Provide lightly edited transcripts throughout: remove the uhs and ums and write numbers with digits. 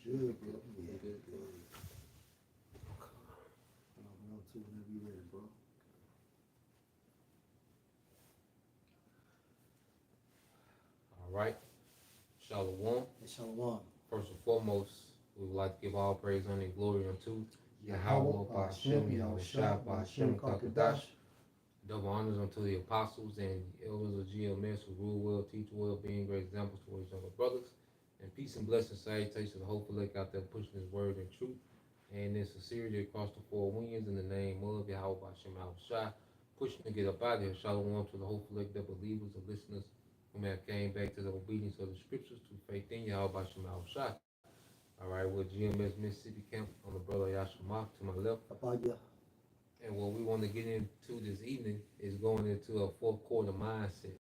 Good, bro. Yeah, good, good. I'm up to whenever you ready, bro. All right. Shalom. Hey, Shalom. First and foremost, we would like to give all praise, honor, and glory unto Yahweh, Yahweh, Hashem, Ba'ashem, Yahweh Shai, Yahushua, Ba'ashem, Hashem, Kakadash. Kakadash. Double honors unto the apostles and elders of GMS who rule well, teach well, being great examples towards younger brothers. And peace and blessings, salutations to the hopeful lake out there pushing his word and truth and in sincerity across the four winds in the name of Yahweh Ba'ashem, Yahweh Shai. Pushing to get up out of here. Shalom to the hopeful lake, the believers, the listeners who may have came back to the obedience of the scriptures to faith in Yahweh Ba'ashem, Yahweh Shai. All right, with GMS Mississippi Camp on the brother Yashima to my left. Abaya. And what we want to get into this evening is going into a fourth quarter mindset.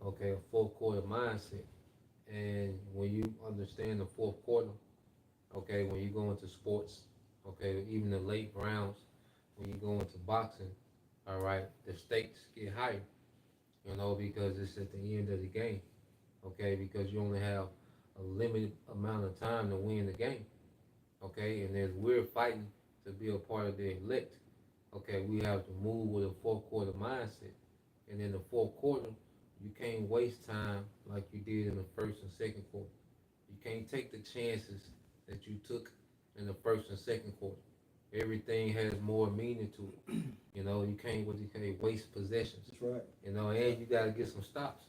Okay, a fourth quarter mindset. And when you understand the fourth quarter, okay, when you go into sports, okay, even the late rounds, when you go into boxing, all right, the stakes get higher, because it's at the end of the game, okay, because you only have a limited amount of time to win the game, okay, and as we're fighting to be a part of the elect, okay, we have to move with a fourth quarter mindset. And in the fourth quarter, you can't waste time like you did in the first and second quarter. You can't take the chances that you took in the first and second quarter. Everything has more meaning to it. You can't waste possessions. That's right. And you gotta get some stops.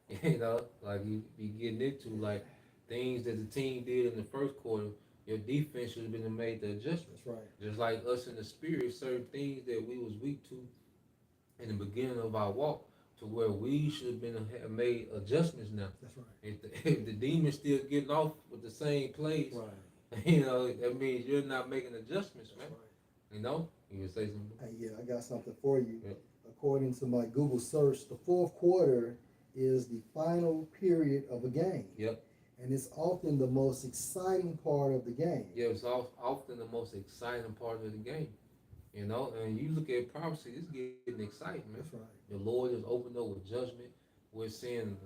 Like you be getting into like things that the team did in the first quarter, your defense should have been made the adjustments. That's right. Just like us in the spirit, certain things that we was weak to in the beginning of our walk, to where we should have made adjustments now. That's right. If the demon's still getting off with the same plays, Right. that means you're not making adjustments, man. That's Right. You would say something? Hey, yeah, I got something for you. Yep. According to my Google search, the fourth quarter is the final period of a game. Yep. And it's often the most exciting part of the game. Yeah, it's often the most exciting part of the game. And you look at prophecy, it's getting exciting, man. That's right. The Lord is opened up with judgment. We're seeing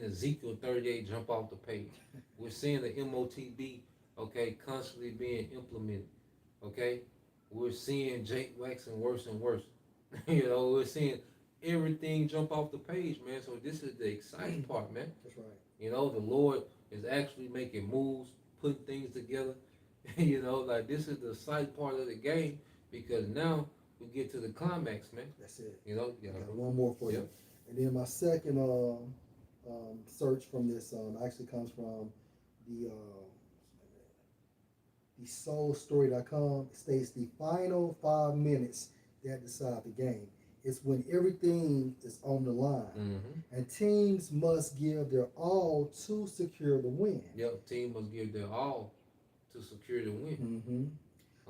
Ezekiel 38 jump off the page. We're seeing the MOTB, okay, constantly being implemented. Okay? We're seeing Jake waxing worse and worse. We're seeing everything jump off the page, man. So this is the exciting part, man. That's right. The Lord is actually making moves, putting things together. Like this is the exciting part of the game, because now we get to the climax, man. That's it. Yeah. I got one more for you. And then my second search from this actually comes from the soulstory.com. It states the final 5 minutes that decide the game. It's when everything is on the line. Mm-hmm. And teams must give their all to secure the win. Yep, team must give their all to secure the win. Mm-hmm.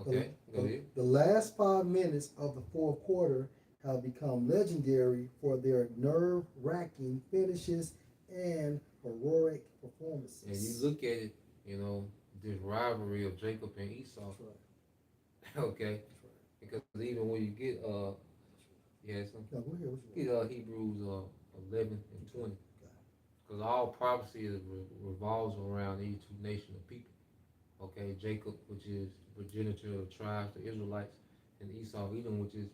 Okay, go ahead. The last 5 minutes of the fourth quarter have become legendary for their nerve-wracking finishes and heroic performances. And you look at it, this rivalry of Jacob and Esau. That's right. Okay. That's right. Because even when you get yeah, something. No, go ahead. Get Hebrews 11 and 20. Because all prophecy revolves around these two nations of people. Okay, Jacob, which is progenitor of the tribes, the Israelites, and Esau, Edom, which is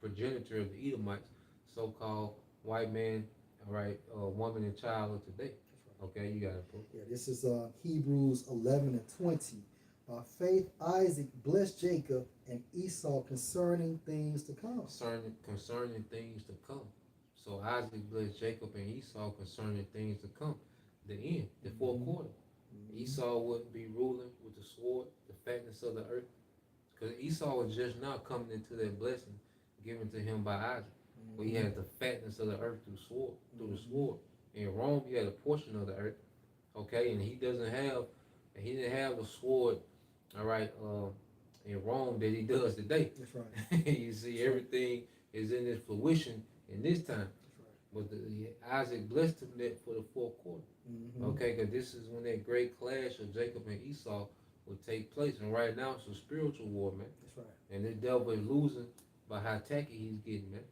progenitor of the Edomites, so-called white man, all right, woman and child of today. Okay, you got it, bro. Yeah, this is Hebrews 11 and 20. By faith, Isaac blessed Jacob and Esau concerning things to come. Concerning things to come. So Isaac blessed Jacob and Esau concerning things to come. The end, the fourth quarter. Esau wouldn't be ruling with the sword, the fatness of the earth. Because Esau was just now coming into that blessing given to him by Isaac. Where he had the fatness of the earth through the sword. In Rome, he had a portion of the earth. Okay, and he didn't have the sword, all right, in Rome that he does today. That's right. You see, everything is in its fruition in this time. That's right. But Isaac blessed him that for the fourth quarter. Okay, because this is when that great clash of Jacob and Esau will take place. And right now it's a spiritual war, man. That's right. And the devil is losing by how tacky he's getting, man.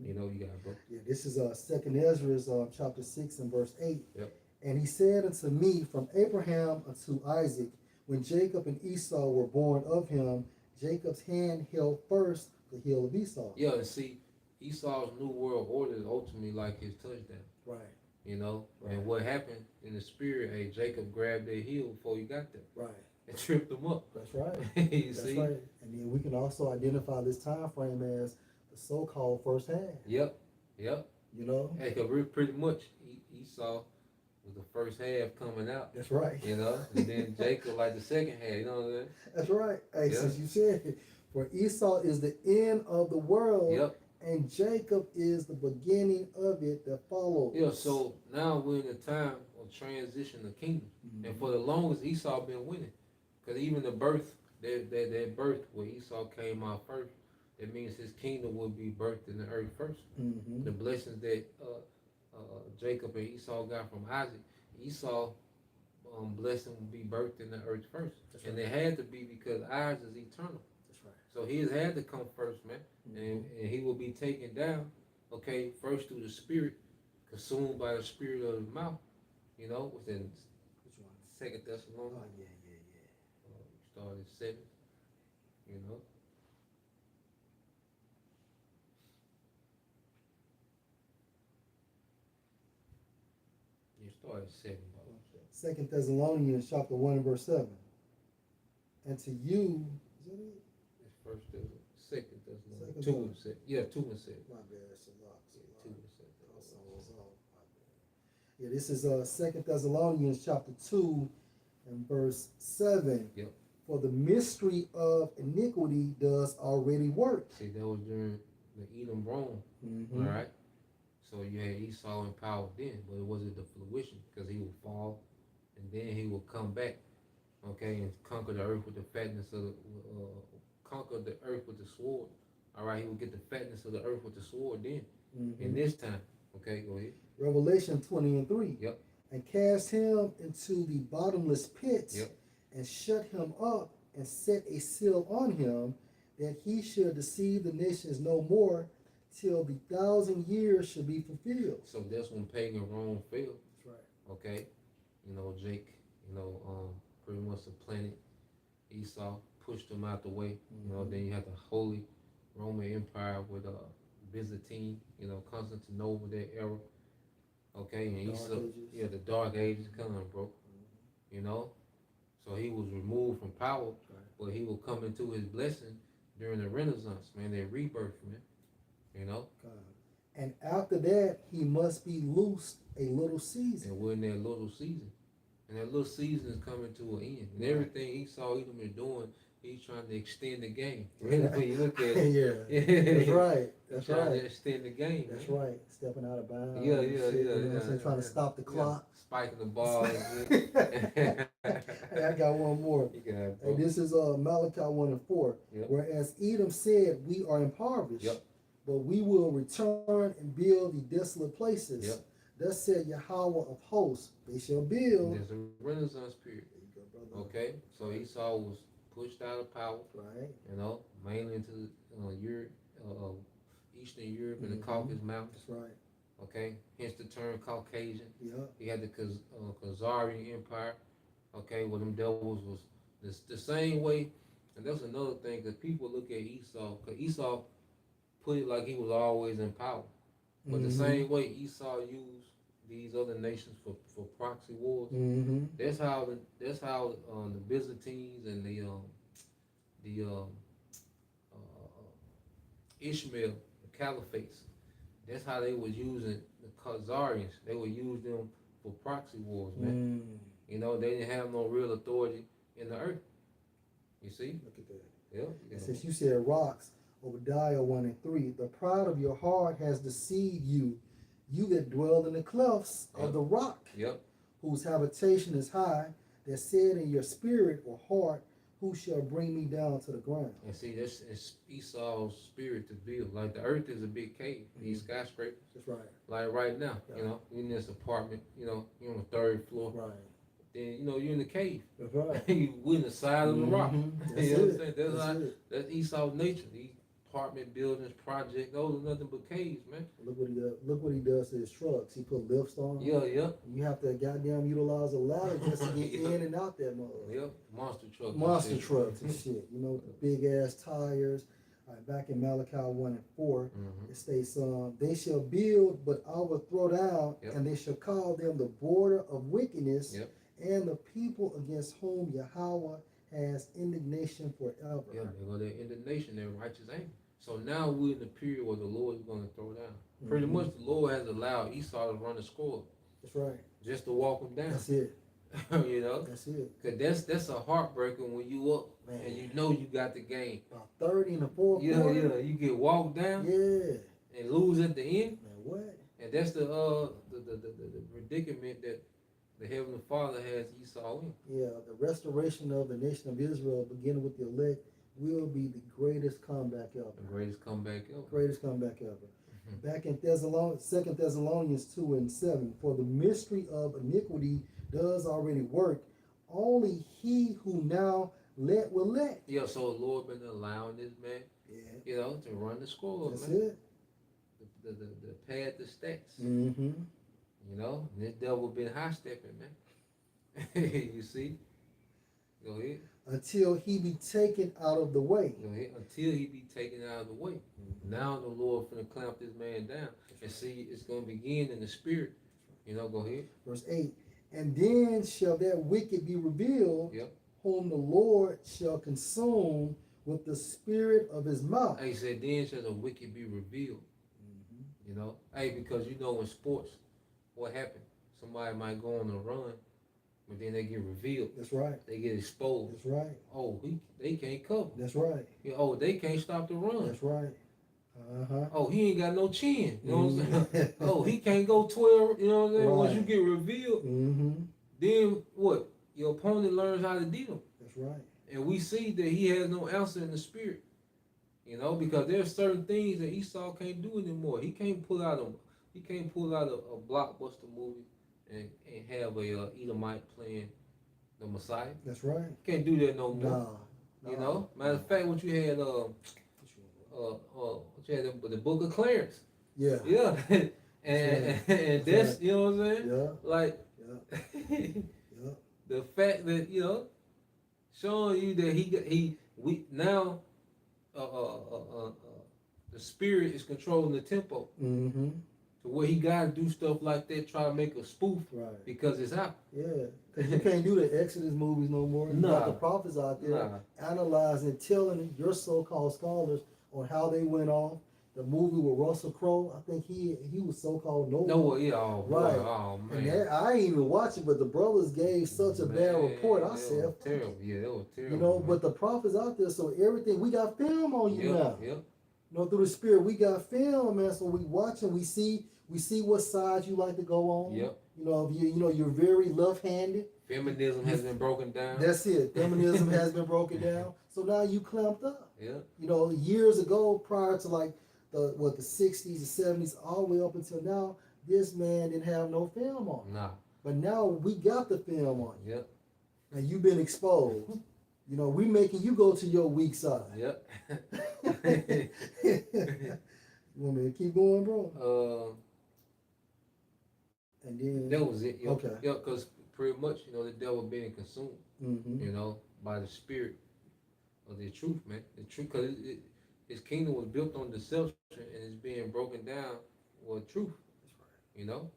You got it, bro. Yeah, this is 2nd Ezra chapter 6 and verse 8. Yep. And he said unto me, from Abraham unto Isaac, when Jacob and Esau were born of him, Jacob's hand held first the heel of Esau. Yeah, and see, Esau's new world order is ultimately like his touchdown. Right. You know, Right. and what happened in the spirit? Hey, Jacob grabbed their heel before he got there Right. and tripped them up. That's right. You That's see? right. And then we can also identify this time frame as the so-called first half. Yep. Yep. You know? Hey, cause we're pretty much Esau was the first half coming out. That's right. You know, and then Jacob like the second half. You know what I'm saying? That's right. Hey, Yeah. since you said it, for Esau is the end of the world, Yep. and Jacob is the beginning of it that follows. Yeah. So now we're in a time of transition of kingdoms, and for the longest Esau been winning, cause even the birth, that birth where Esau came out first, it means his kingdom will be birthed in the earth first. Mm-hmm. The blessings that Jacob and Esau got from Isaac, Esau blessing will be birthed in the earth first. That's And right. it had to be because ours is eternal. That's right. So his had to come first, man. Mhm. And he will be taken down, okay, first through the spirit, consumed by the spirit of his mouth. You know, within Which one? 2 Oh, Thessalonians, yeah. started 7, you know. You started 7, bro. Second Thessalonians chapter 1 and verse 7. And to you, is that it? It's first Second Thessalonians. Second 2 and 7. Yeah, 2 and 7. My bad, it's a lot. Yeah, 2 and 7. Also was off. My bad. Yeah, this is Second Thessalonians chapter 2 and verse 7. Yep. For the mystery of iniquity does already work. See, that was during the Edom Rome, Mm-hmm. all right? So you had Esau in power then, but it wasn't the fruition because he would fall and then he would come back, okay, and conquer the earth with the fatness of conquer the earth with the sword. All right, he would get the fatness of the earth with the sword then. Mm-hmm. In this time, okay, go ahead. Revelation 20 and 3. Yep. And cast him into the bottomless pit, Yep. and shut him up, and set a seal on him, that he should deceive the nations no more, till the 1,000 years should be fulfilled. So that's when pagan Rome fell. That's right. Okay, you know, Jake, pretty much supplanted Esau, pushed him out the way. You know, then you had the Holy Roman Empire with Byzantine, Constantinople, that era. Okay, and Dark Esau, Ages. yeah, the Dark Ages coming, bro. You know, so he was removed from power, Right. but he will come into his blessing during the Renaissance, man, that rebirth, man. You know, God. And after that, he must be loosed a little season. and we're in that little season. And that little season is coming to an end. And Right. everything Esau Edom is doing, he's trying to extend the game. When you look at it. Yeah. That's right. He's That's trying right. to extend the game. That's man. right. Stepping out of bounds. Yeah, and yeah, shit, yeah, you know what I'm yeah, saying? Trying to yeah. stop the clock. Spiking the ball. Hey, I got one more. You got it, And bro. this is Malachi 1 and 4. Yep. Whereas Edom said, we are impoverished, Yep. but we will return and build the desolate places. Yep. Thus said Yahweh of hosts, they shall build. There's a Renaissance period. There you go, brother. Okay, so Esau was pushed out of power, Right. mainly into Europe, Eastern Europe and the Mhm. Caucasus Mountains. That's right. Okay, hence the term Caucasian. Yep. He had the Khazarian Empire. Okay, where them devils was the same way. And that's another thing, because people look at Esau, because Esau put it like he was always in power. But the Mhm. same way Esau used these other nations for proxy wars, Mm-hmm. that's how the Byzantines and the Ishmael, the caliphates, that's how they was using the Khazarians. They would use them for proxy wars, man. You know, they didn't have no real authority in the earth. You see? Look at that. Yeah. And since you said rocks, Obadiah 1 and 3, the pride of your heart has deceived you, you that dwell in the clefts Yep. of the rock, Yep. whose habitation is high, that said in your spirit or heart, who shall bring me down to the ground? And see, that's it's Esau's spirit to build. Like the earth is a big cave. These skyscrapers. That's right. Like right now, Yeah. you're in this apartment, you're on the 3rd floor. Right. Then you're in the cave. That's right. You in the side of the rock. Mhm. That's You know what I'm it. saying? That's it. That's Esau's nature. apartment buildings, project. Those are nothing but caves, man. Look what he does. Look what he does to his trucks. He put lifts on them. Yeah, yeah, You have to goddamn utilize a ladder just to get Yeah. in and out that mother. yep. Monster trucks. and Monster shit. trucks and shit. You know, the big ass tires. Back in Malachi 1:4, Mhm. it states, "They shall build, but I will throw down, Yep. and they shall call them the border of wickedness, Yep. and the people against whom Yahweh has indignation forever." Yeah, they go there in the nation, their righteous anger. So now we're in the period where the Lord is going to throw down. Pretty Mhm. much the Lord has allowed Esau to run the score That's right. just to walk him down. That's it. you know, That's it. cause that's a heartbreaker when you up Man. and you know you got the game. About 30 in the fourth Yeah, quarter. yeah, you get walked down Yeah. and lose at the end, Man, what? and that's the predicament that the Heavenly Father has Esau in. Yeah, the restoration of the nation of Israel, beginning with the elect, will be the greatest comeback ever. The greatest comeback ever. Greatest comeback ever. Mhm. Back in 2 Thessalonians 2:7, for the mystery of iniquity does already work. Only he who now will let. Yeah, so the Lord been allowing this man, Yeah, you know, to run the score, that's man. it. The pad the stats. Mm-hmm. You know, and this devil been high stepping, man. you see? Go ahead. Until he be taken out of the way. Go ahead. Until he be taken out of the way. Now the Lord finna clamp this man down. And see, it's gonna begin in the spirit. You know, go ahead. Verse 8. And then shall that wicked be revealed, Yep. whom the Lord shall consume with the spirit of his mouth. Hey, he said, then shall the wicked be revealed. Mm-hmm. You know? Hey, because you know in sports, what happened? Somebody might go on a run, but then they get revealed. That's right. They get exposed. That's right. Oh, they can't cover. That's right. Yeah, oh, they can't stop the run. That's right. Uh-huh. Oh, he ain't got no chin. You know what I'm saying? Mm-hmm. Oh, he can't go 12. You know what I'm saying? Once you Right. get revealed, Mm-hmm. then what? Your opponent learns how to deal him. That's right. And we see that he has no answer in the spirit. You know, because there's certain things that Esau can't do anymore. He can't pull out a blockbuster movie and have a Edomite playing the Messiah. That's right. Can't do that no more. Nah. You know? Matter of fact, what you had the Book of Clarence. Yeah. Yeah. and that's, you know what I'm saying? Yeah. Like Yeah. Yeah. the fact that, you know, showing you that we now the spirit is controlling the tempo Mm-hmm. to where he gotta do stuff like that, try to make a spoof Right. because it's out. Yeah. Because you can't do the Exodus movies no more. You got Nah. the prophets out there Nah. analyzing, telling your so-called scholars on how they went off. The movie with Russell Crowe, I think he was so-called Noah. No, yeah, oh, boy, Right. oh man. And that, I ain't even watch it, but the brothers gave such a bad report. I that said, was terrible. Yeah, that was terrible. you know, man. but the prophets out there, so everything, we got film on you now. Yep. You know, through the spirit, we got film, man. So we watching, we see what side you like to go on. Yep. You know, if you're very left-handed. Feminism has been broken down. That's it. Feminism has been broken down. So now you clamped up. Yeah. You know, years ago, prior to like the 60s, the 70s, all the way up until now, this man didn't have no film on. Nah. But now we got the film on you. Yep. And you've been exposed. You know, we making you go to your weak side. Yep. You want me to keep going, bro? And then That was it. Yep. Okay. Yeah, because pretty much, you know, the devil being consumed, Mm-hmm. you know, by the spirit of the truth, man. The truth, because his kingdom was built on deception and it's being broken down with truth, That's right. you know.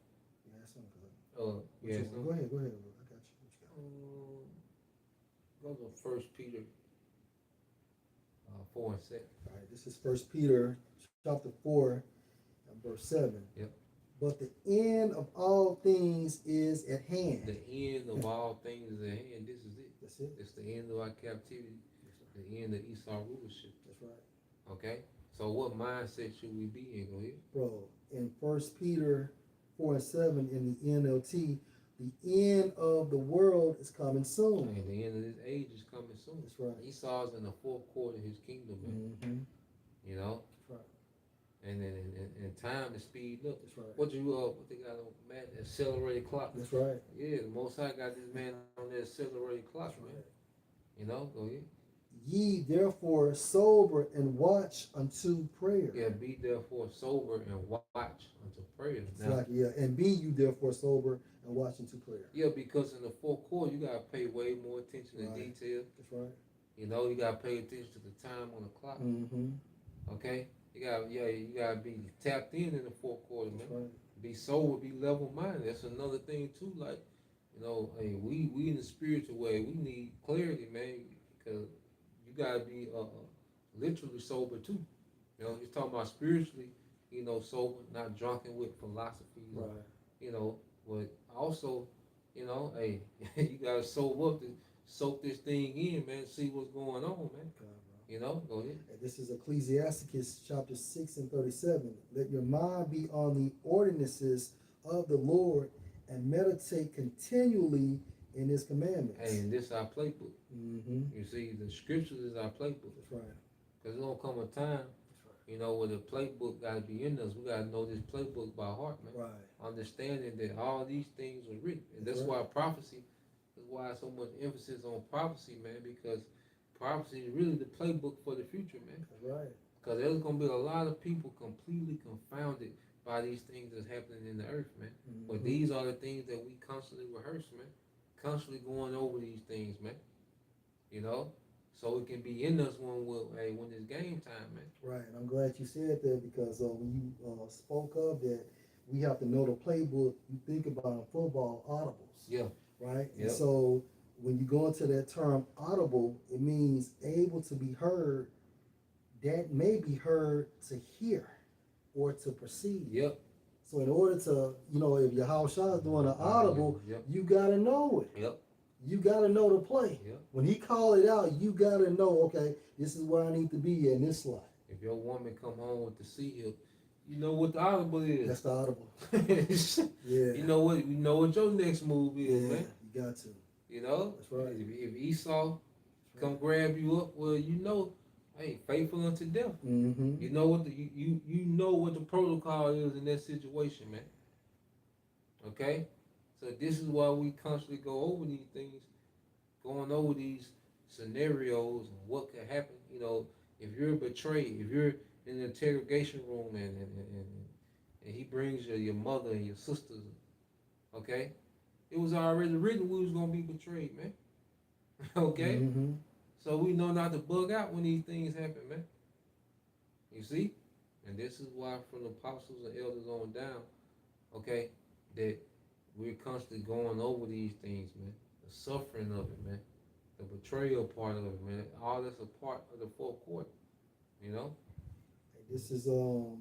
Yeah, that's something good. Yeah. Go ahead. Bro. I got you. What you got? Go to 1 Peter 4 and 7. All right, this is 1 Peter chapter 4, verse 7. Yep. But the end of all things is at hand. The end of all things is at hand. This is it. That's it. It's the end of our captivity. The end of Esau rulership. That's right. Okay? So what mindset should we be in? Go ahead. Bro, in 1 Peter 4 and 7 in the NLT, the end of the world is coming soon. And the end of this age is coming soon. That's right. Esau's in the fourth quarter of his kingdom, man. Mm-hmm. You know? That's right. And then in time to speed up. That's right. What they got on man? Accelerated clock. That's right. Yeah, the Most High got this man on the accelerated clock, That's man. right. You know, go ahead. Ye therefore sober and watch unto prayer. Yeah, be therefore sober and watch unto prayer. It's Now, like, yeah, and be you therefore sober and watch unto prayer. yeah, because in the fourth quarter, you gotta pay way more attention to Right. detail. That's right. You know, you gotta pay attention to the time on the clock. Mm-hmm. Okay, you gotta be tapped in the fourth quarter, That's man. right. Be sober, be level minded. That's another thing too. Like, you know, hey, we in the spiritual way, we need clarity, man, because you gotta be literally sober too. You know, he's talking about spiritually, you know, sober, not drunken with philosophies, Right. you know, but also, you know, hey, you gotta sober up to soak this thing in, man. See what's going on, man. God, bro. You know, go ahead. And this is Ecclesiasticus chapter 6 and 37. Let your mind be on the ordinances of the Lord and meditate continually in his commandments. Hey, and this our playbook. Mm-hmm. You see, the scriptures is our playbook. That's right. Because there's gonna come a time, That's right. you know, where the playbook gotta be in us. We gotta know this playbook by heart, man. Right. Understanding that all these things are written. And That's that's right. why prophecy, that's why so much emphasis on prophecy, man, because prophecy is really the playbook for the future, man. That's right. Because there's gonna be a lot of people completely confounded by these things that's happening in the earth, man. Mm-hmm. But these are the things that we constantly rehearse, man. Constantly going over these things, man. You know? So it can be in us when it's game time, man. Right, and I'm glad you said that because when you spoke of that, we have to know the playbook. You think about in football, audibles. Yeah. Right? Yep. And so when you go into that term audible, it means able to be heard, that may be heard to hear or to perceive. Yep. So in order to, if your house shot is doing an audible, Yep. you gotta know it. Yep. You gotta know the play. Yep. When he call it out, you gotta know, okay, this is where I need to be in this slot. If your woman come home with the seal, you know what the audible is. That's the audible. Yeah. You know what your next move is, man. You got to. You know? That's right. If Esau come grab you up, well, you know, hey, faithful unto death. Mm-hmm. You know what you know what the protocol is in that situation, man. Okay? So this is why we constantly go over these things, going over these scenarios and what could happen. You know, if you're betrayed, if you're in the interrogation room and he brings your mother and your sisters, okay? It was already written we was gonna be betrayed, man. Okay? Mm-hmm. So we know not to bug out when these things happen, man. You see? And this is why from the apostles and elders on down, okay, that we're constantly going over these things, man. The suffering of it, man. The betrayal part of it, man. All that's a part of the fourth quarter, you know? This is 1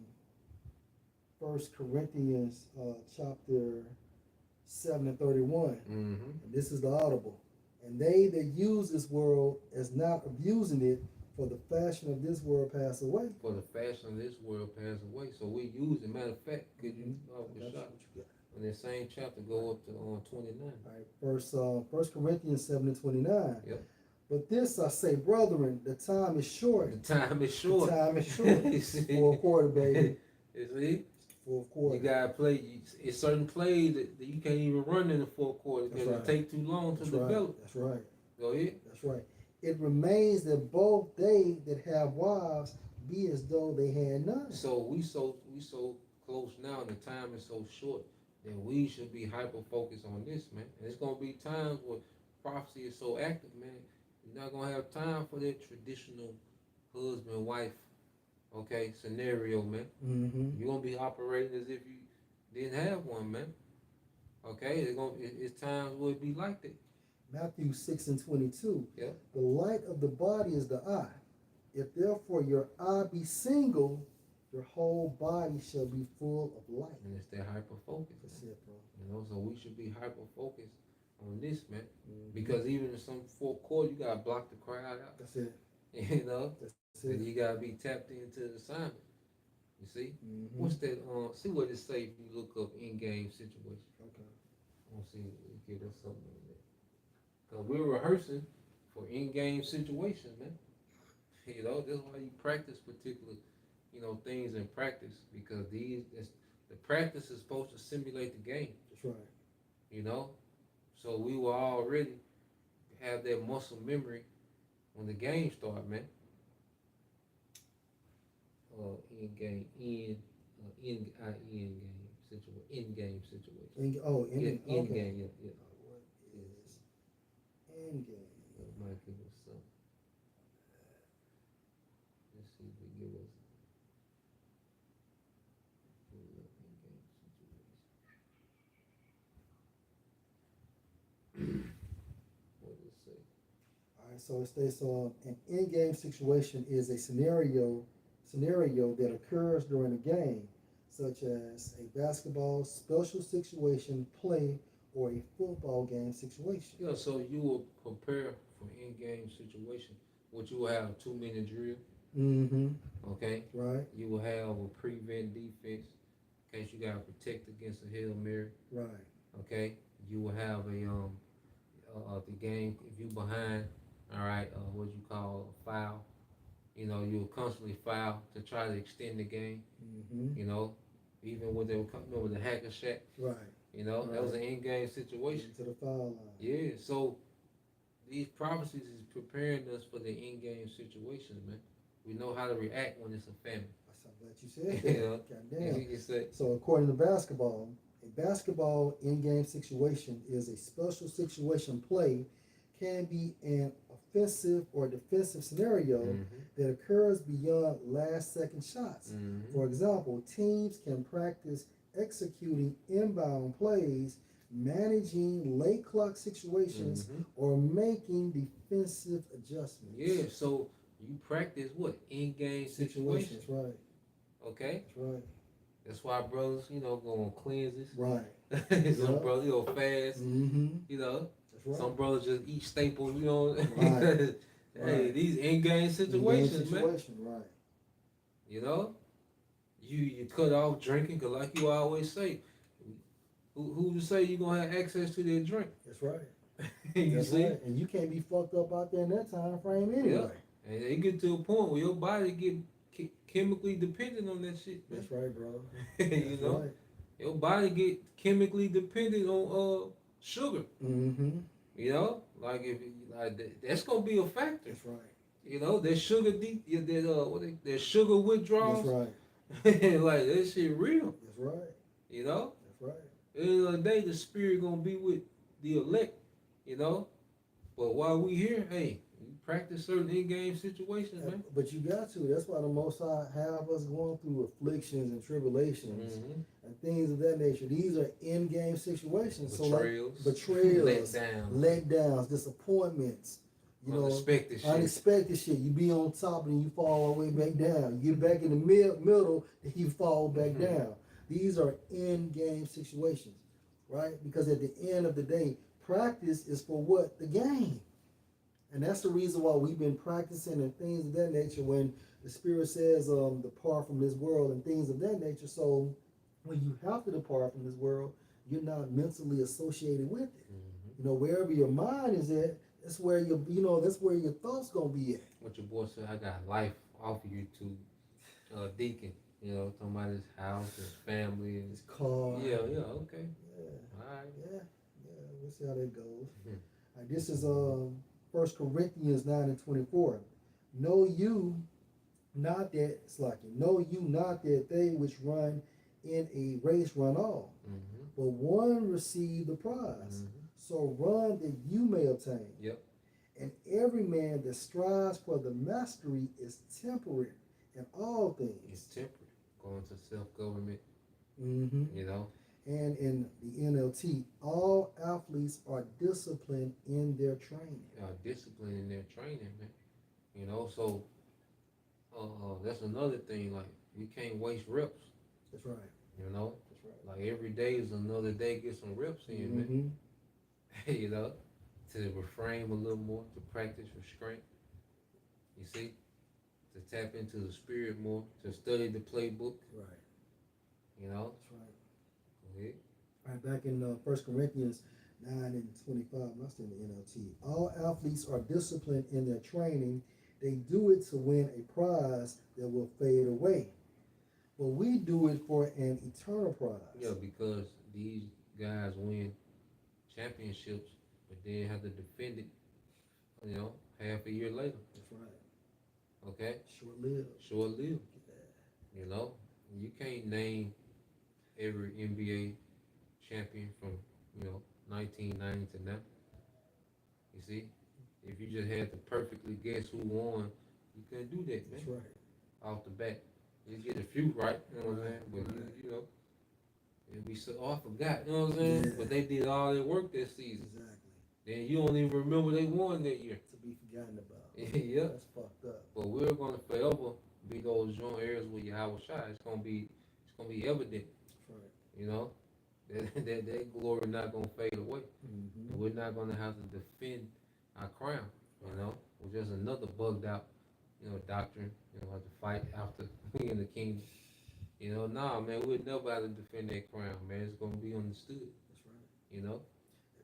Corinthians chapter 7 and 31. Mm-hmm. And this is the audible. And they that use this world as not abusing it, for the fashion of this world pass away. For the fashion of this world pass away. So we use it. Matter of fact, could you in that same chapter go up to 29. All right, 1 Corinthians 7 and 29. Yep. But this I say, brethren, the time is short. The time is short. The time is short. Fourth quarter, baby. You see? Fourth quarter. You gotta play. It's certain plays that you can't even run in the fourth quarter because That's right. it take too long to develop. That's right. Go ahead. That's right. It remains that both they that have wives be as though they had none. So we so close now, and the time is so short that we should be hyper focused on this, man. And it's gonna be times where prophecy is so active, man. You're not gonna have time for that traditional husband wife, okay, scenario, man. Mm-hmm. You're gonna be operating as if you didn't have one, man. Okay, it's times where it be like that. Matthew 6 and 22. Yeah. The light of the body is the eye. If therefore your eye be single, your whole body shall be full of light. And it's that hyper focus. That's it, bro. You know, so we should be hyper focused on this, man. Mm-hmm. Because even in some fourth quarter, you gotta block the crowd out. That's it. You know, That's and it. you gotta be tapped into the assignment. You see, Mm-hmm. what's that? See what it say if you look up in-game situation. Okay. I want to see give us something on that. Cause we're rehearsing for in-game situations, man. You know, that's why you practice particular, things in practice because the practice is supposed to simulate the game. That's right. You know, so we will already have that muscle memory when the game start, man. In game situation. In Okay. game, yeah, yeah. What is end game? Might give us some. Let's see if we give us in game situation. What does it say? All right, so it states an in-game situation is a scenario that occurs during a game, such as a basketball special situation play or a football game situation. Yeah, so you will prepare for in-game situation. What you will have 2 minute drill, Mm-hmm. okay? Right. You will have a prevent defense in case you got to protect against a Hail Mary, Right. okay? You will have the game if you behind, all right, what you call a foul. You know, you'll constantly foul to try to extend the game. Mm-hmm. You know, even when they were coming over the hacker shack. Right. You know, that was an Right. in-game situation. To the foul line. Yeah, so these prophecies is preparing us for the in-game situations, man. We know how to react when it's a famine. I'm glad you said that. You know, Goddamn. you say, So according to basketball, a basketball in-game situation is a special situation play, can be an offensive or defensive scenario that occurs beyond last second shots. For example, teams can practice executing inbound plays, managing late clock situations, or making defensive adjustments. Yeah, so you practice what? In-game situations. Right. Okay? That's right. That's why brothers, you know, go on cleanses. Right. Some brothers, you know, fast. Mm-hmm. You know, That's right. some brothers just eat staples, you know. Right. Hey, Right. these in-game situations, man. Right. You know, you cut off drinking, cause like you always say, who to say you gonna have access to their drink? That's right. You That's see, right. And you can't be fucked up out there in that time frame anyway. Yeah. And it get to a point where your body get chemically dependent on that shit, man. That's right, bro. You That's know, right. your body get chemically dependent on sugar. Mm-hmm. You know, like if that's gonna be a factor. That's right. You know, that sugar that sugar withdrawals. That's right. Like that shit real. That's right. You know, That's right. at the end of the day, the spirit gonna be with the elect. You know, but while we here, hey, we practice certain in-game situations, man. But you got to. That's why the Most High have us going through afflictions and tribulations and things of that nature. These are in-game situations. Betrayals, so like betrayals, letdowns, disappointments. You know, unexpected shit. You be on top and you fall all the way back down. You get back in the middle and you fall back down. These are in-game situations, right? Because at the end of the day, practice is for what? The game. And that's the reason why we've been practicing and things of that nature when the Spirit says, depart from this world and things of that nature. So when you have to depart from this world, you're not mentally associated with it. You know, wherever your mind is at, that's where that's where your thoughts gonna be at. What your boy said, I got life off of YouTube, Deacon. You know, talking about his house, his family, and his car. Yeah, okay. Yeah. All right. Yeah. We'll see how that goes. All right, this is 1 Corinthians 9:24. Know you not that they which run in a race run all, but one receive the prize. So run that you may obtain. Yep. And every man that strives for the mastery is temperate in all things. It's temperate. Going to self-government. You know. And in the NLT, all athletes are disciplined in their training. Disciplined in their training, man. You know, so that's another thing. Like, we can't waste reps. That's right. You know? That's right. Like, every day is another day, get some reps in, man. You know? To reframe a little more, to practice restraint. You see? To tap into the spirit more, to study the playbook. Right. You know? That's right. Go ahead. All right, back in 1 Corinthians 9:25, I'm still in the NLT. All athletes are disciplined in their training. They do it to win a prize that will fade away. But we do it for an eternal prize. Yeah, because these guys win championships, but then have to defend it, you know, half a year later. That's right. Okay, Short lived. short lived. You know, you can't name every NBA champion from 1990 to now. You see, if you just had to perfectly guess who won, you couldn't do that, man. That's right. Off the bat, you get a few right, you know what I'm saying? But Right. you know, it'd be so, oh, I forgot, you know what I'm saying? Yeah. But they did all their work that season. Exactly. Then you don't even remember they won that year. To be forgotten about. Yeah. That's fucked up. But we're gonna forever be those joint areas with Yahweh Shai. It's gonna be evident, That's right. you know, that glory not gonna fade away. Mm-hmm. And we're not gonna have to defend our crown, you know. We're just another bugged out, doctrine, have to fight after we in the kingdom. You know, nah, man, we'll never have to defend that crown, man. It's gonna be understood, That's right. you know.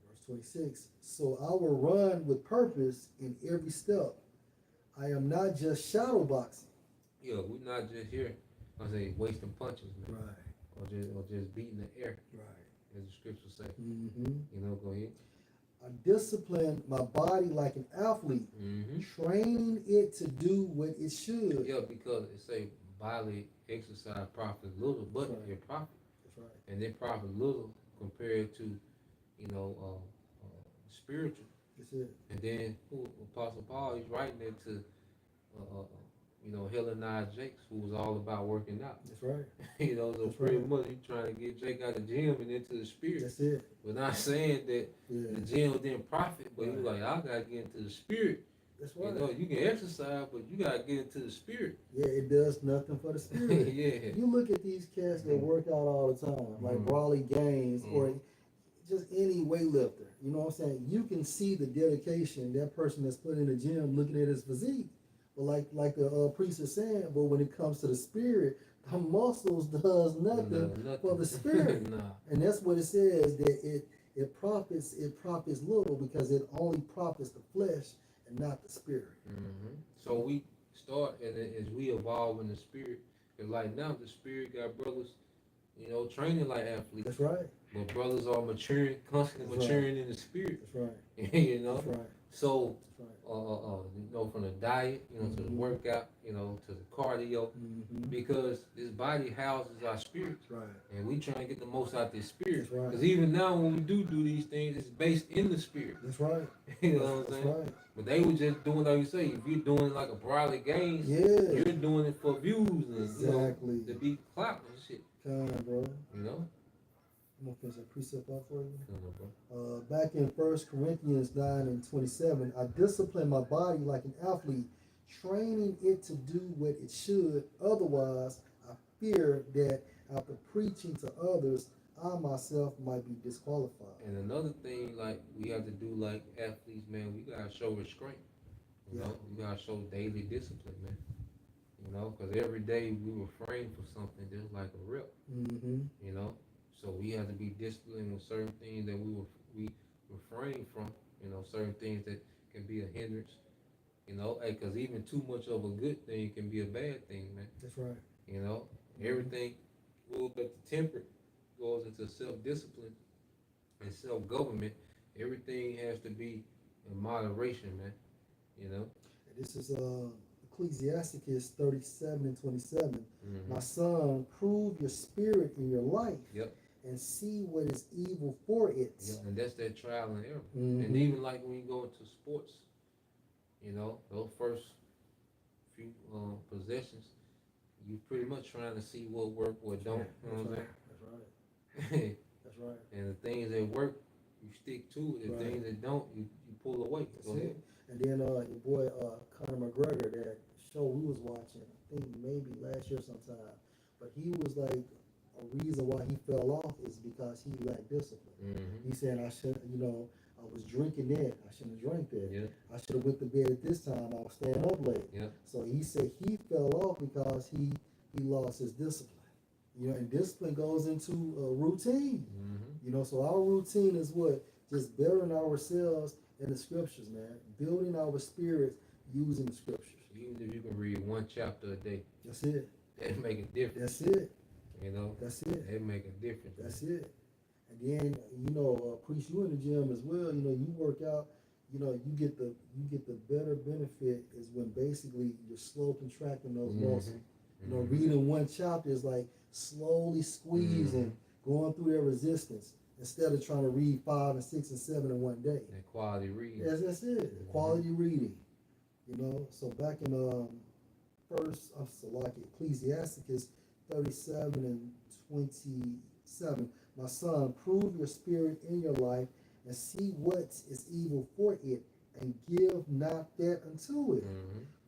Verse 26. So I will run with purpose in every step. I am not just shadow boxing. Yeah, we're not just here, I say, wasting punches, man, Right. or just beating the air, Right. as the scriptures say. Mm-hmm. You know, go ahead. I discipline my body like an athlete, Mm-hmm. training it to do what it should. Yeah, because it say bodily exercise profit little, but Right. it profit, That's right. and it profit little compared to, spiritual. That's it. And then Apostle Paul, he's writing it to, Helen Jakes, who was all about working out. That's right. So That's pretty right. much he's trying to get Jake out of the gym and into the spirit. That's it. We're not saying that Yeah. the gym didn't profit, but he was Right. like, I gotta get into the spirit. That's right. You can exercise, but you gotta get into the spirit. Yeah, it does nothing for the spirit. Yeah. You look at these cats that work out all the time, like Mhm. Brawley Gaines or Mhm. just any weightlifter. You know what I'm saying? You can see the dedication that person that's put in the gym looking at his physique. But like the priest is saying, but when it comes to the spirit, the muscles does nothing for the spirit. Nah. And that's what it says, that it profits little because it only profits the flesh and not the spirit. Hmm. So we start, and as we evolve in the spirit, and like now the spirit got brothers, training like athletes, That's right. but brothers are maturing, constantly That's maturing in the spirit. That's right. you know, That's right. so That's right. from the diet, to the Mhm. workout, to the cardio, Mm-hmm. because this body houses our spirit, That's right. and we trying to get the most out this spirit. That's right. Because even now, when we do these things, it's based in the spirit. That's right. You know what I'm That's saying? right. But they were just doing like you say. If you're doing like a Briley Gaines, Yeah. you're doing it for views and Exactly. to be clout and shit. Come on, bro. You know? I'm gonna finish that precept off for you. Come on, bro. Back in 1 Corinthians 9:27, I discipline my body like an athlete, training it to do what it should. Otherwise, I fear that after preaching to others, I myself might be disqualified. And another thing, like we have to do, like athletes, man, we gotta show restraint. You know, we gotta show daily discipline, man. Because every day we refrain from something just like a rep. Mm-hmm. So we have to be disciplined with certain things that we refrain from. Certain things that can be a hindrance. Because even too much of a good thing can be a bad thing, man. That's right. Everything ruled but the temper goes into self-discipline and self-government. Everything has to be in moderation, man. This is Ecclesiasticus 37:27. Mm-hmm. My son, prove your spirit in your life. Yep. And see what is evil for it. Yeah, and that's that trial and error. Mm-hmm. And even like when you go into sports, those first few possessions, you pretty much trying to see what work, what don't. You know what I'm saying? That's right. That's right. And the things that work, you stick to it. The Right. things that don't, you pull away. That's Go ahead. it. And then your boy Conor McGregor, that show we was watching, I think maybe last year sometime, but he was like, a reason why he fell off is because he lacked discipline. Mm-hmm. He said, I should, I was drinking that. I shouldn't have drank that. Yeah. I should have went to bed at this time. I was staying up late. Yeah. So he said he fell off because he lost his discipline. And discipline goes into a routine. Mm-hmm. So our routine is what? Just bettering ourselves in the scriptures, man. Building our spirits using the scriptures. Even if you can read one chapter a day, That's it. that make a difference. That's it. That's it. That make a difference. That's it. And then, priest, you in the gym as well. You work out. you get the better benefit is when basically you're slow contracting those muscles. Reading one chapter is like slowly squeezing, going through their resistance instead of trying to read 5 and 6 and 7 in one day. That quality reading. Yes, that's it. Quality reading. So back in Ecclesiasticus 37 and 27, my son, prove your spirit in your life and see what is evil for it, and give not that unto it.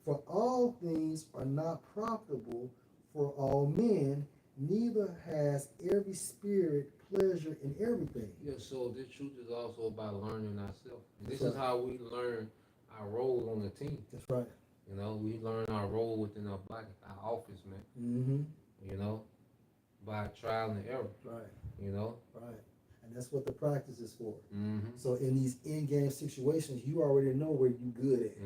For all things are not profitable for all men, neither has every spirit pleasure in everything. Yeah, so this truth is also about learning ourselves. This That's is right. how we learn our role on the team. That's right. We learn our role within our body, our office, man. By trial and error. Right. Right. And that's what the practice is for. So in these in-game situations, you already know where you good at,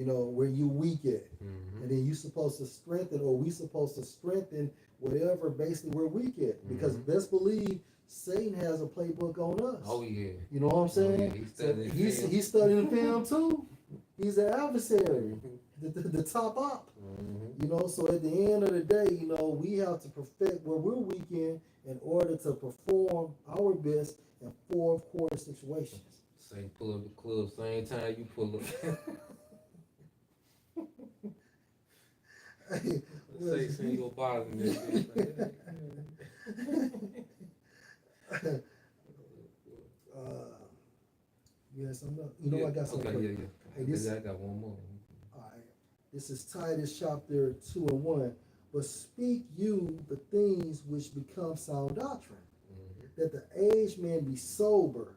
where you weak at. And then you supposed to strengthen, or we supposed to strengthen whatever basically we're weak at. Because best believe Satan has a playbook on us. Oh yeah. You know what I'm saying? He's studying film too. He's an adversary, the top op. So at the end of the day, we have to perfect where we're weak in order to perform our best in fourth quarter situations. Same pull up the club, same time you pull up. Say your bottom in this. Yes, I'm not. I got something. Okay, yeah. Hey, I got one more. All right. This is Titus chapter 2 and 1. But speak you the things which become sound doctrine, that the aged man be sober,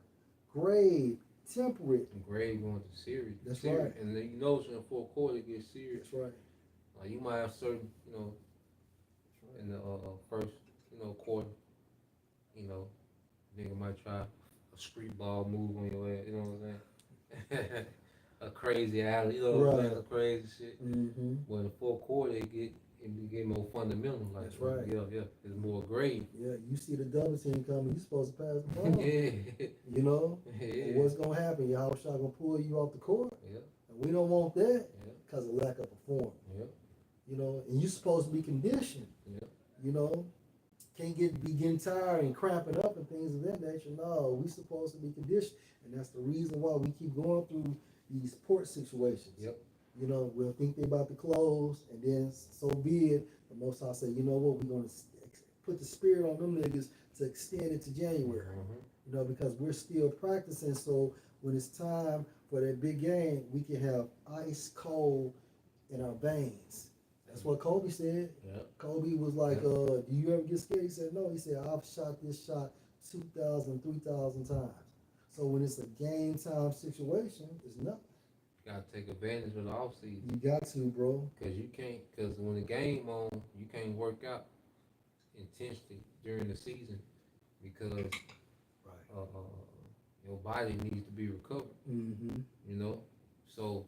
grave, temperate. And grave going to serious. That's serious. right. And then in the fourth quarter it gets serious. That's right. You might have certain, in the first, quarter, nigga might try a street ball move on your ass, you know what I'm saying? A crazy alley, what I'm saying? A crazy shit. Well, in the fourth quarter it get more fundamental. Like, that's right. Yeah. It's more grave. Yeah, you see the double team coming, you supposed to pass the ball. Yeah. Yeah. What's gonna happen? Your house shot gonna pull you off the court. Yeah. And we don't want that because of lack of performance. Yeah. And you supposed to be conditioned. Yeah. Can't be getting tired and cramping up and things of that nature. No, we supposed to be conditioned, and that's the reason why we keep going through these port situations. Yep. We'll think they're about to close, and then so be it. The Most High say, you know what, we're gonna put the spirit on them niggas to extend it to January. Because we're still practicing. So when it's time for that big game, we can have ice cold in our veins. That's what Kobe said. Yep. Kobe was like, do you ever get scared? He said, no. He said, I've shot this shot 2,000, 3,000 times. So when it's a game time situation, it's nothing. You gotta take advantage of the off season. You got to, bro. Cause when the game on, you can't work out intentionally during the season because your body needs to be recovered. So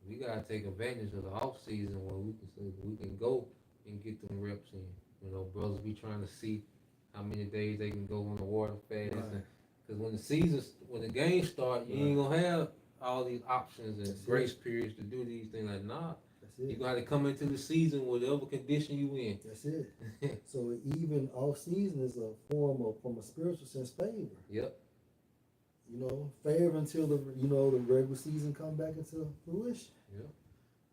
we gotta take advantage of the off season when we can go and get them reps in. Brothers be trying to see how many days they can go on the water fast. Because when the game start, you ain't gonna have all these options and grace periods to do these things. Like, nah, you gotta come into the season whatever condition you in. That's it. So even off season is a form of, from a spiritual sense, favor. Yep. Favor until the regular season come back into fruition. Yep.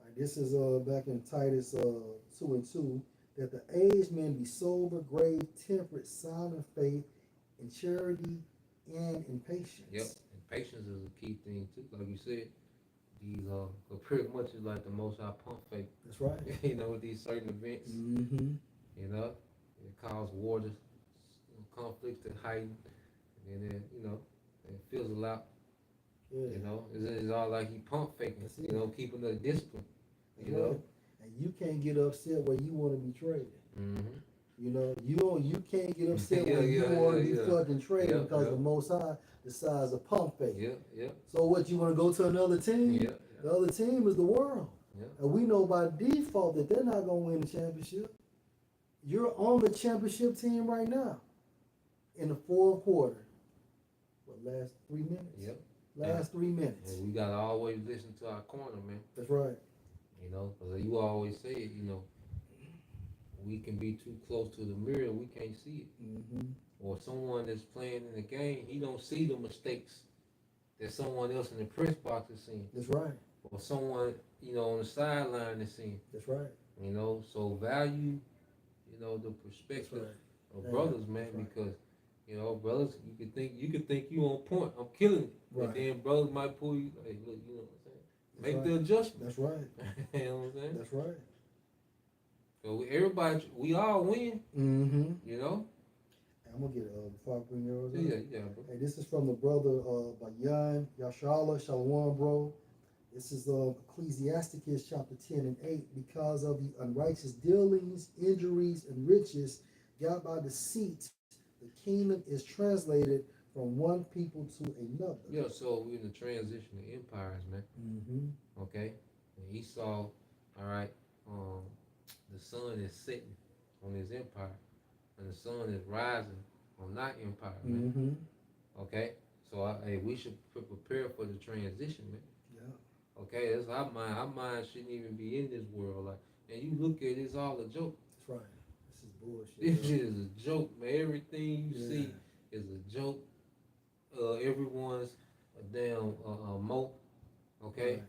Right, this is back in Titus 2 and 2, that the aged men be sober, grave, temperate, sound in faith, in charity, and in patience. Yep. And patience is a key thing too. Like you said, these pretty much is like the Most High pump fake. That's right. With these certain events. It causes waters, conflicts to heighten, and then it fizzle out. It's all like he pump faking. Keeping the discipline. And you can't get upset where you want to be traded. You can't get upset when you want to be fucking traded because the Most High decides to pump fake. So what, you want to go to another team? The other team is the world. And we know by default that they're not going to win the championship. You're on the championship team right now in the fourth quarter. Last 3 minutes? Last 3 minutes. And we gotta always listen to our corner, man. That's right. You know, 'cause you always say it, you know, we can be too close to the mirror, we can't see it. Mm-hmm. Or someone that's playing in the game, he don't see the mistakes that someone else in the press box is seeing. That's right. Or someone, you know, on the sideline is seeing. That's right. You know, so value, you know, the That's perspective right. of Yeah, brothers, man, that's right. because you know, brothers, you could think you on point, I'm killing it. Right. And then brothers might pull you, hey, look, you know what I'm saying? That's Make right. the adjustment. That's right. You know what I'm saying? That's right. So everybody, we all win, Mm-hmm. you know? I'm gonna get it before I bring yours up. Yeah, bro. Hey, this is from the brother Bayan Yashala Shalom, bro. This is Ecclesiasticus chapter 10 and 8. Because of the unrighteous dealings, injuries, and riches got by deceit, the kingdom is translated from one people to another. Yeah, so we're in the transition of empires, man. Mm-hmm. Okay? And Esau, all right, the sun is setting on his empire, and the sun is rising on that empire, man. Mm-hmm. Okay? So hey, we should prepare for the transition, man. Yeah. Okay, that's our mind. Our mind shouldn't even be in this world. Like, and you look at it, it's all a joke. That's right. This is bullshit. This bro. shit is a joke, man. Everything you Yeah. see is a joke. Everyone's a damn mo. Okay, Right.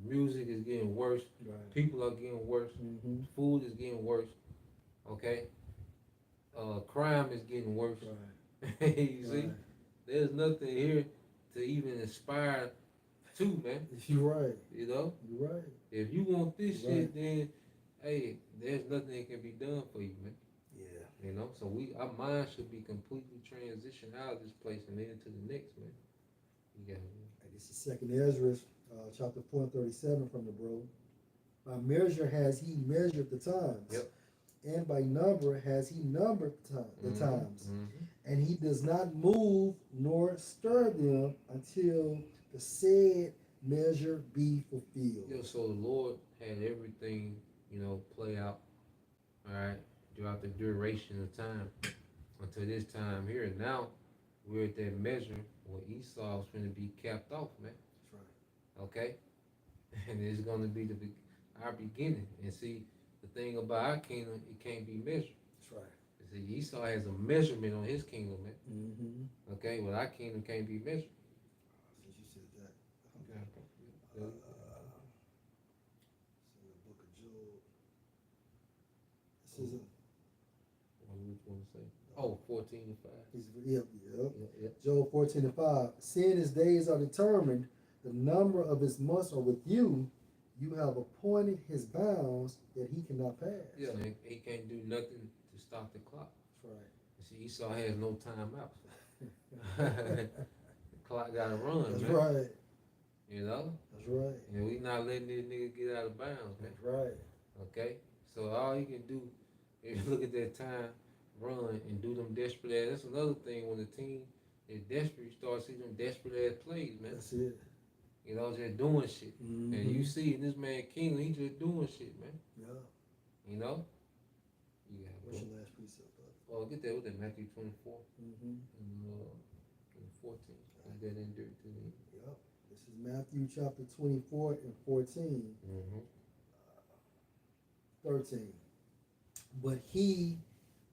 music is getting worse. Right. People are getting worse. Mm-hmm. Food is getting worse. Okay, crime is getting worse. Right. You see, Right. there's nothing here to even inspire to, man. You're right. You know, You're right. if you want this Right. shit, then hey, there's nothing that can be done for you, man. Yeah. You know, so our mind should be completely transitioned out of this place and then into the next, man. You got it. Hey, this is Second Ezra, chapter 4 and 37 from the bro. By measure has he measured the times. Yep. And by number has he numbered the Mhm, times. mhm. And he does not move nor stir them until the said measure be fulfilled. Yeah, so the Lord had everything, you know, play out, all right, throughout the duration of time until this time here. Now we're at that measure where Esau's going to be capped off, man. That's right. Okay, and it's going to be our beginning. And see, the thing about our kingdom, it can't be measured. That's right. See, Esau has a measurement on his kingdom, man. Mm-hmm. Okay, well, our kingdom can't be measured. Since you said that. Okay. It's in the book of Job. This is What do you want to say? Oh, 14 and 5. yep. Yeah. Job 14 and 5. Seeing his days are determined, the number of his months are with you. You have appointed his bounds that he cannot pass. Yeah, and he can't do nothing to stop the clock. That's right. You see, Esau has no time out. The clock got to run, That's man. right. You know? That's right. And we not letting this nigga get out of bounds, man. That's right. Okay? So all you can do is look at that time, run, and do them desperate ass. That's another thing when the team is desperate, you start seeing them desperate ass plays, man. That's it. You know, just doing shit. Mm-hmm. And you see this man Kingdom, he just doing shit, man. Yeah. You know? Yeah. What's your last precept, brother? Oh, get that with that Matthew 24 Mm-hmm. and 14. Get that in there to me. Yep. This is Matthew chapter 24 and 14. Mm-hmm. 13. But he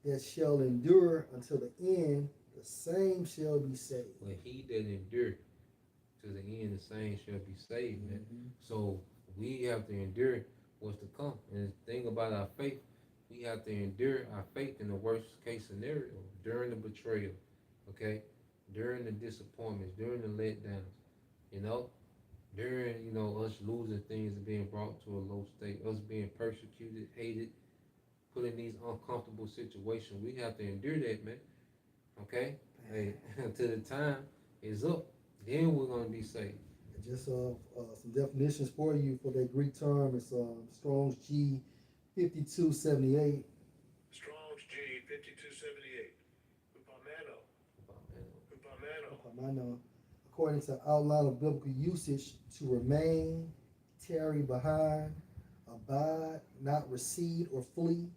that shall endure until the end, the same shall be saved. But he that endure to the end, the same shall be saved, man. Mhm. So we have to endure what's to come. And the thing about our faith, we have to endure our faith in the worst case scenario, during the betrayal, okay? During the disappointments, during the letdowns, you know? During, you know, us losing things and being brought to a low state, us being persecuted, hated, put in these uncomfortable situations. We have to endure that, man. Okay? Hey, until the time is up, then we're gonna be saved. And just some definitions for you for that Greek term. It's Strong's G 5278. Strong's G 5278. Upamano. Upamano. According to outline of biblical usage, to remain, tarry behind, abide, not recede or flee,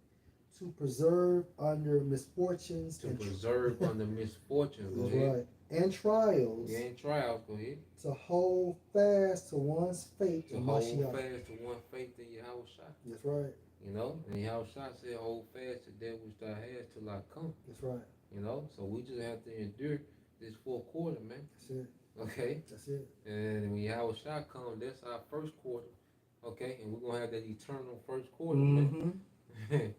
to preserve under misfortunes To and preserve under misfortunes. Go That's ahead. right. and trials Yeah, and trials, go ahead. to hold fast to one's faith To in hold Mashiach. fast to one faith in Yahweh Shai. That's right. You know, and Yahweh Shai said, hold fast to that which thou hast till I come. That's right. You know, so we just have to endure this fourth quarter, man. That's it. Okay? That's it. And when Yahweh Shai come, that's our first quarter. Okay? And we're going to have that eternal first quarter, Mm-hmm. man.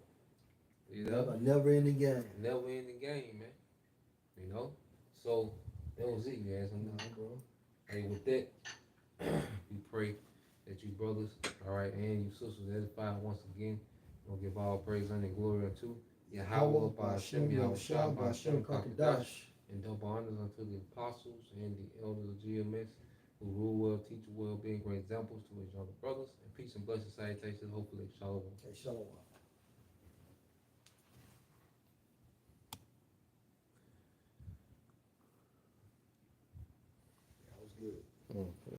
You know? Never ending game. Never in the game, man. You know? So, that was it, you asked me. No, bro. Hey, with that, we pray that you brothers, all right, and you sisters edified once again. We'll give all praise and glory unto Yahweh, Ba'ashem, Yahweh Shah, Ba'ashem, Kakadash, and double honors unto the apostles and the elders of GMS who rule well, teach well, being great examples to his younger brothers. And peace and blessings, salutations, hopefully, shalom. Hey, shalom. That was good.